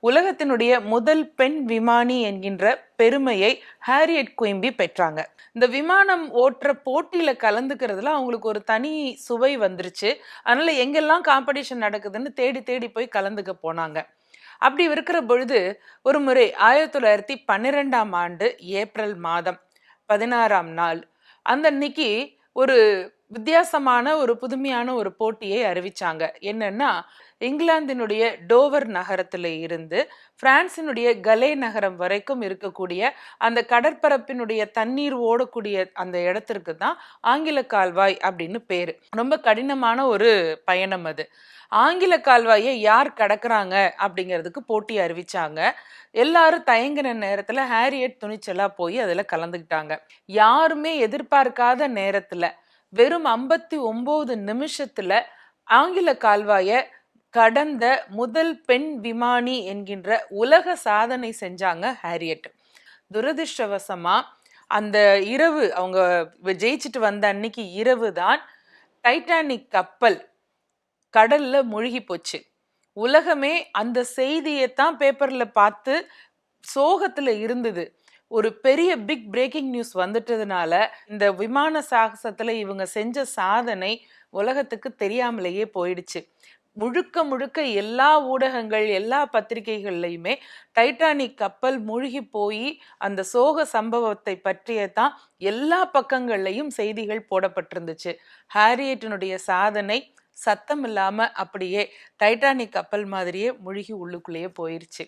உலகத்தினுடைய முதல் பெண் விமானி என்கின்ற பெருமையை ஹாரியட் குயிம்பி பெற்றாங்க. இந்த விமானம் ஓட்டுற போட்டியில கலந்துக்கிறதுல அவங்களுக்கு ஒரு தனி சுவை வந்துருச்சு. அதனால எங்கெல்லாம் காம்படிஷன் நடக்குதுன்னு தேடி தேடி போய் கலந்துக்க போனாங்க. அப்படி இருக்கிற பொழுது ஒரு முறை 1912ஆம் ஆண்டு ஏப்ரல் மாதம் 16ஆம் நாள் அந்த அன்னைக்கு ஒரு வித்தியாசமான ஒரு புதுமையான ஒரு போட்டியை அறிவிச்சாங்க. என்னன்னா, இங்கிலாந்தினுடைய டோவர் நகரத்துல இருந்து பிரான்சினுடைய கலே நகரம் வரைக்கும் இருக்கக்கூடிய அந்த கடற்பரப்பினுடைய தண்ணீர் ஓடக்கூடிய அந்த இடத்திற்கு தான் ஆங்கில கால்வாய் அப்படின்னு பேரு. ரொம்ப கடினமான ஒரு பயணம் அது. ஆங்கில கால்வாயை யார் கடக்குறாங்க அப்படிங்கிறதுக்கு போட்டி அறிவிச்சாங்க. எல்லாரும் தயங்கின நேரத்துல ஹாரியட் துணிச்சலா போய் அதுல கலந்துக்கிட்டாங்க. யாருமே எதிர்பார்க்காத நேரத்துல வெறும் 59 நிமிஷத்துல ஆங்கில கால்வாய கடந்த முதல் பெண் விமானி என்கின்ற உலக சாதனை செஞ்சாங்க ஹாரியட். துரதிர்ஷ்டவசமா அந்த இரவு அவங்க ஜெயிச்சுட்டு வந்த அன்னைக்கு இரவு தான் டைட்டானிக் கப்பல் கடல்ல மூழ்கி போச்சு. உலகமே அந்த செய்தியைத்தான் பேப்பர்ல பார்த்து சோகத்துல இருந்தது. ஒரு பெரிய பிக் பிரேக்கிங் நியூஸ் வந்துட்டதுனால இந்த விமான சாகசத்துல இவங்க செஞ்ச சாதனை உலகத்துக்கு தெரியாமலேயே போயிடுச்சு. முழுக்க முழுக்க எல்லா ஊடகங்கள் எல்லா பத்திரிகைகள்லையுமே டைட்டானிக் கப்பல் மூழ்கி போய் அந்த சோக சம்பவத்தை பற்றிய தான் எல்லா பக்கங்கள்லையும் செய்திகள் போடப்பட்டிருந்துச்சு. ஹாரியட்டினுடைய சாதனை சத்தம் இல்லாம அப்படியே டைட்டானிக் கப்பல் மாதிரியே மூழ்கி உள்ளுக்குள்ளேயே போயிருச்சு.